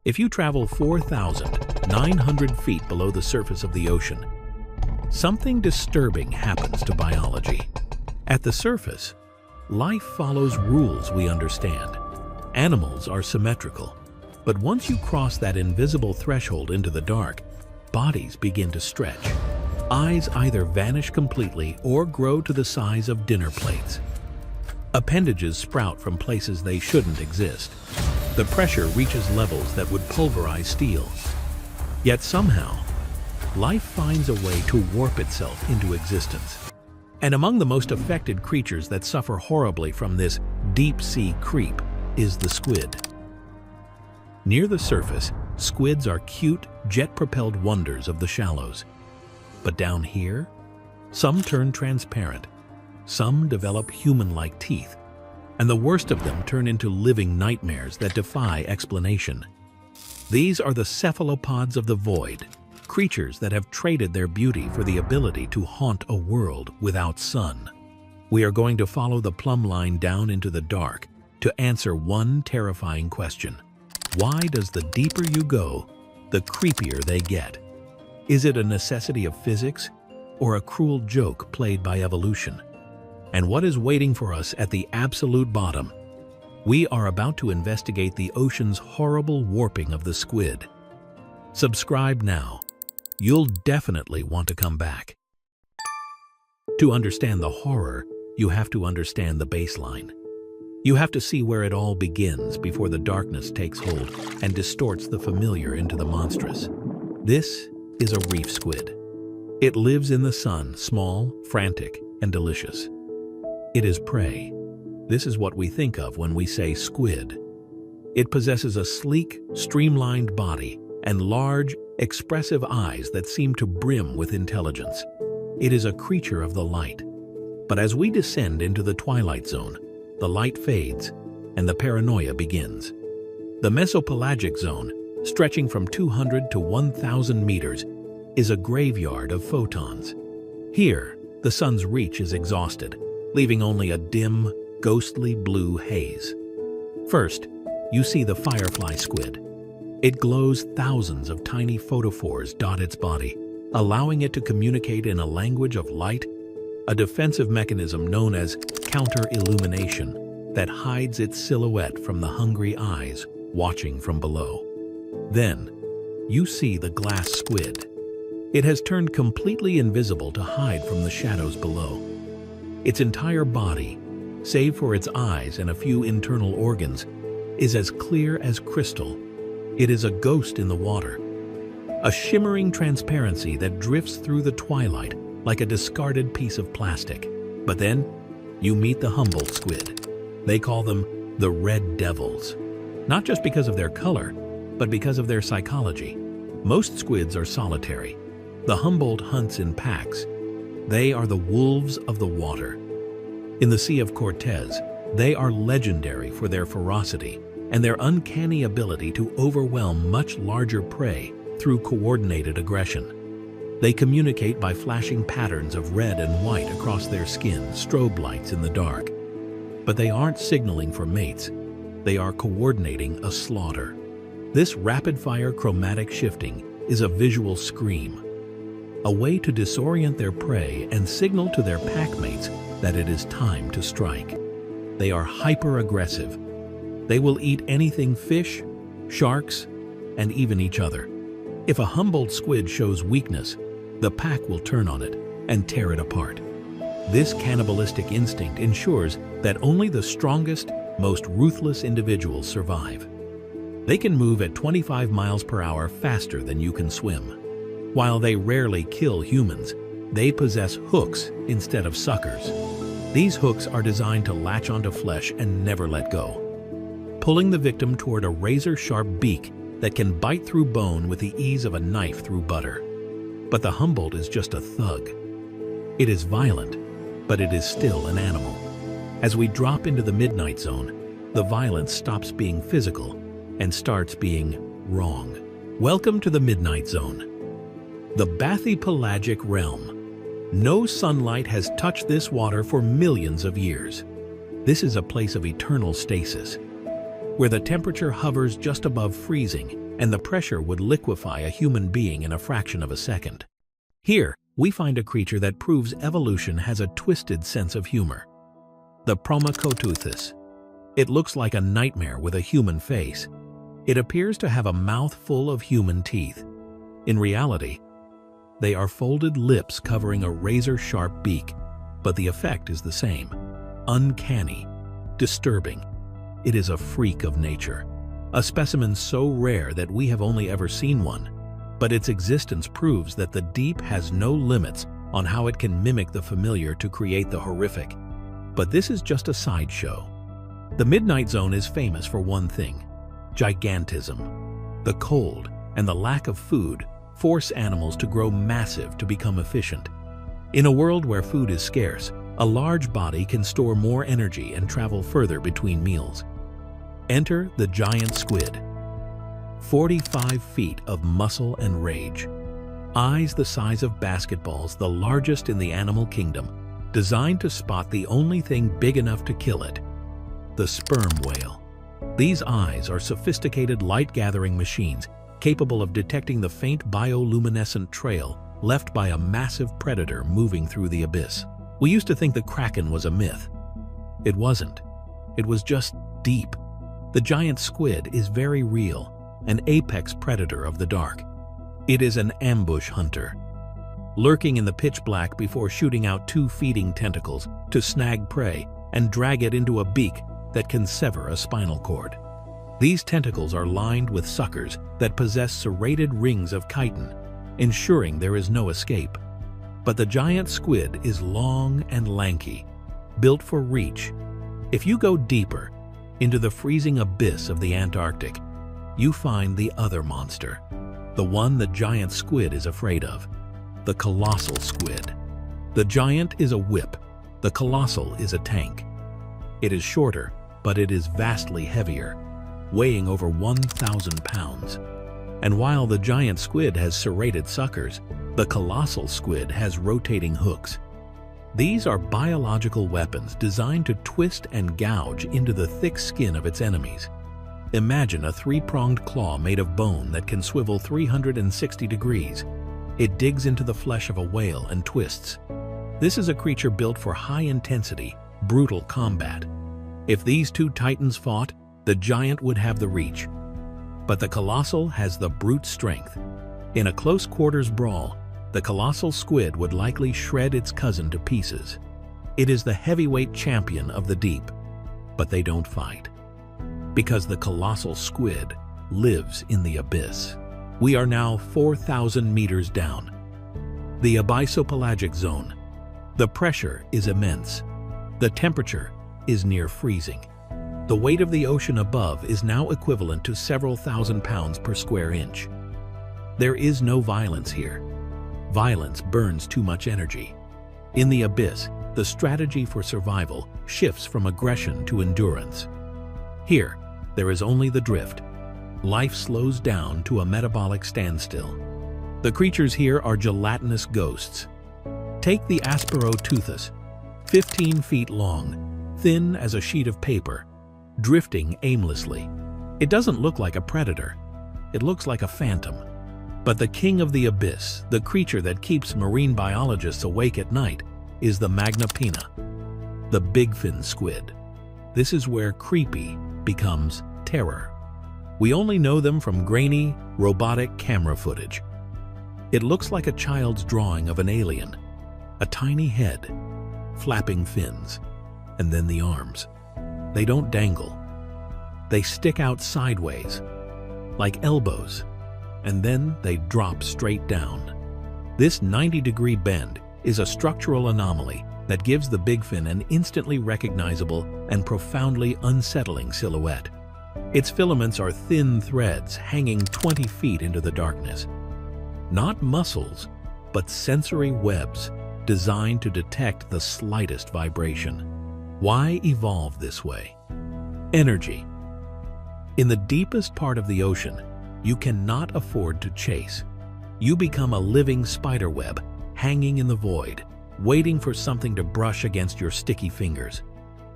If you travel 4,900 feet below the surface of the ocean, something disturbing happens to biology. At the surface, life follows rules we understand. Animals are symmetrical, but once you cross that invisible threshold into the dark, bodies begin to stretch. Eyes either vanish completely or grow to the size of dinner plates. Appendages sprout from places they shouldn't exist. The pressure reaches levels that would pulverize steel. Yet somehow, life finds a way to warp itself into existence. And among the most affected creatures that suffer horribly from this deep-sea creep is the squid. Near the surface, squids are cute, jet-propelled wonders of the shallows. But down here, some turn transparent, some develop human-like teeth, and the worst of them turn into living nightmares that defy explanation. These are the cephalopods of the void, creatures that have traded their beauty for the ability to haunt a world without sun. We are going to follow the plumb line down into the dark to answer one terrifying question. Why does the deeper you go, the creepier they get? Is it a necessity of physics or a cruel joke played by evolution? And what is waiting for us at the absolute bottom? We are about to investigate the ocean's horrible warping of the squid. Subscribe now. You'll definitely want to come back. To understand the horror, you have to understand the baseline. You have to see where it all begins before the darkness takes hold and distorts the familiar into the monstrous. This is a reef squid. It lives in the sun, small, frantic, and delicious. It is prey. This is what we think of when we say squid. It possesses a sleek, streamlined body and large, expressive eyes that seem to brim with intelligence. It is a creature of the light. But as we descend into the Twilight Zone, the light fades and the paranoia begins. The mesopelagic zone, stretching from 200 to 1,000 meters, is a graveyard of photons. Here, the sun's reach is exhausted, leaving only a dim, ghostly blue haze. First, you see the firefly squid. It glows thousands of tiny photophores dot its body, allowing it to communicate in a language of light, a defensive mechanism known as counter-illumination that hides its silhouette from the hungry eyes watching from below. Then, you see the glass squid. It has turned completely invisible to hide from the shadows below. Its entire body, save for its eyes and a few internal organs, is as clear as crystal. It is a ghost in the water, a shimmering transparency that drifts through the twilight like a discarded piece of plastic. But then, you meet the Humboldt squid. They call them the Red Devils, not just because of their color, but because of their psychology. Most squids are solitary. The Humboldt hunts in packs. They are the wolves of the water. In the Sea of Cortez, they are legendary for their ferocity and their uncanny ability to overwhelm much larger prey through coordinated aggression. They communicate by flashing patterns of red and white across their skin, strobe lights in the dark. But they aren't signaling for mates. They are coordinating a slaughter. This rapid-fire chromatic shifting is a visual scream, a way to disorient their prey and signal to their packmates that it is time to strike. They are hyper-aggressive. They will eat anything fish, sharks, and even each other. If a Humboldt squid shows weakness, the pack will turn on it and tear it apart. This cannibalistic instinct ensures that only the strongest, most ruthless individuals survive. They can move at 25 miles per hour faster than you can swim. While they rarely kill humans, they possess hooks instead of suckers. These hooks are designed to latch onto flesh and never let go, pulling the victim toward a razor-sharp beak that can bite through bone with the ease of a knife through butter. But the Humboldt is just a thug. It is violent, but it is still an animal. As we drop into the midnight zone, the violence stops being physical and starts being wrong. Welcome to the midnight zone, the bathypelagic realm. No sunlight has touched this water for millions of years. This is a place of eternal stasis, where the temperature hovers just above freezing and the pressure would liquefy a human being in a fraction of a second. Here, we find a creature that proves evolution has a twisted sense of humor. The Promachoteuthis. It looks like a nightmare with a human face. It appears to have a mouth full of human teeth. In reality, they are folded lips covering a razor-sharp beak, but the effect is the same. Uncanny, disturbing. It is a freak of nature, a specimen so rare that we have only ever seen one, but its existence proves that the deep has no limits on how it can mimic the familiar to create the horrific. But this is just a sideshow. The Midnight Zone is famous for one thing: gigantism. The cold and the lack of food force animals to grow massive to become efficient. In a world where food is scarce, a large body can store more energy and travel further between meals. Enter the giant squid. 45 feet of muscle and rage. Eyes the size of basketballs, the largest in the animal kingdom, designed to spot the only thing big enough to kill it: the sperm whale. These eyes are sophisticated light-gathering machines capable of detecting the faint bioluminescent trail left by a massive predator moving through the abyss. We used to think the kraken was a myth. It wasn't. It was just deep. The giant squid is very real, an apex predator of the dark. It is an ambush hunter, lurking in the pitch black before shooting out 2 feeding tentacles to snag prey and drag it into a beak that can sever a spinal cord. These tentacles are lined with suckers that possess serrated rings of chitin, ensuring there is no escape. But the giant squid is long and lanky, built for reach. If you go deeper into the freezing abyss of the Antarctic, you find the other monster, the one the giant squid is afraid of: the colossal squid. The giant is a whip, the colossal is a tank. It is shorter, but it is vastly heavier, weighing over 1,000 pounds. And while the giant squid has serrated suckers, the colossal squid has rotating hooks. These are biological weapons designed to twist and gouge into the thick skin of its enemies. Imagine a 3-pronged claw made of bone that can swivel 360 degrees. It digs into the flesh of a whale and twists. This is a creature built for high-intensity, brutal combat. If these 2 titans fought, the giant would have the reach. But the colossal has the brute strength. In a close-quarters brawl, the colossal squid would likely shred its cousin to pieces. It is the heavyweight champion of the deep, but they don't fight, because the colossal squid lives in the abyss. We are now 4,000 meters down. The abyssopelagic zone. The pressure is immense. The temperature is near freezing. The weight of the ocean above is now equivalent to several thousand pounds per square inch. There is no violence here. Violence burns too much energy. In the abyss, the strategy for survival shifts from aggression to endurance. Here, there is only the drift. Life slows down to a metabolic standstill. The creatures here are gelatinous ghosts. Take the Asperoteuthis, 15 feet long, thin as a sheet of paper, drifting aimlessly. It doesn't look like a predator. It looks like a phantom. But the king of the abyss, the creature that keeps marine biologists awake at night, is the Magnapina, the Bigfin Squid. This is where creepy becomes terror. We only know them from grainy, robotic camera footage. It looks like a child's drawing of an alien. A tiny head, flapping fins, and then the arms. They don't dangle. They stick out sideways, like elbows, and then they drop straight down. This 90-degree bend is a structural anomaly that gives the bigfin an instantly recognizable and profoundly unsettling silhouette. Its filaments are thin threads hanging 20 feet into the darkness. Not muscles, but sensory webs designed to detect the slightest vibration. Why evolve this way? Energy. In the deepest part of the ocean, you cannot afford to chase. You become a living spiderweb hanging in the void, waiting for something to brush against your sticky fingers.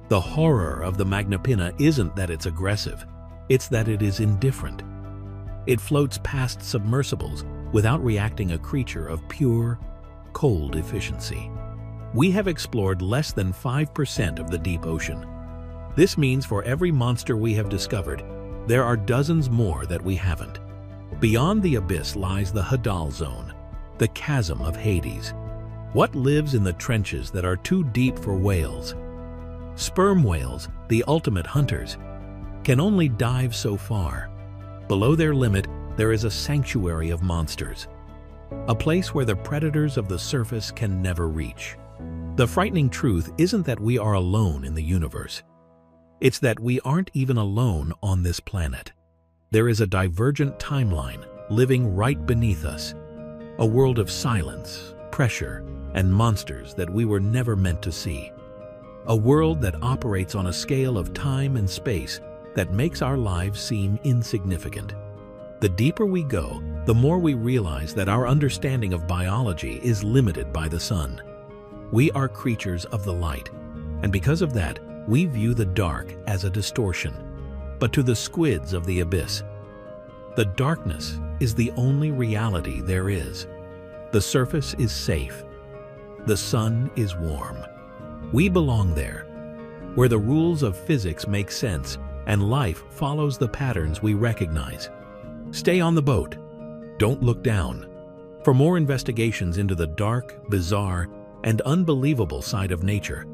The horror of the Magnapina isn't that it's aggressive, it's that it is indifferent. It floats past submersibles without reacting, a creature of pure, cold efficiency. We have explored less than 5% of the deep ocean. This means for every monster we have discovered, there are dozens more that we haven't. Beyond the abyss lies the Hadal Zone, the chasm of Hades. What lives in the trenches that are too deep for whales? Sperm whales, the ultimate hunters, can only dive so far. Below their limit, there is a sanctuary of monsters, a place where the predators of the surface can never reach. The frightening truth isn't that we are alone in the universe. It's that we aren't even alone on this planet. There is a divergent timeline living right beneath us, a world of silence, pressure, and monsters that we were never meant to see. A world that operates on a scale of time and space that makes our lives seem insignificant. The deeper we go, the more we realize that our understanding of biology is limited by the sun. We are creatures of the light, and because of that, we view the dark as a distortion. But to the squids of the abyss, the darkness is the only reality there is. The surface is safe. The sun is warm. We belong there, where the rules of physics make sense and life follows the patterns we recognize. Stay on the boat. Don't look down. For more investigations into the dark, bizarre, and unbelievable side of nature,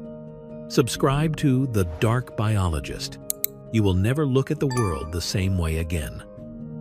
subscribe to The Dark Biologist. You will never look at the world the same way again.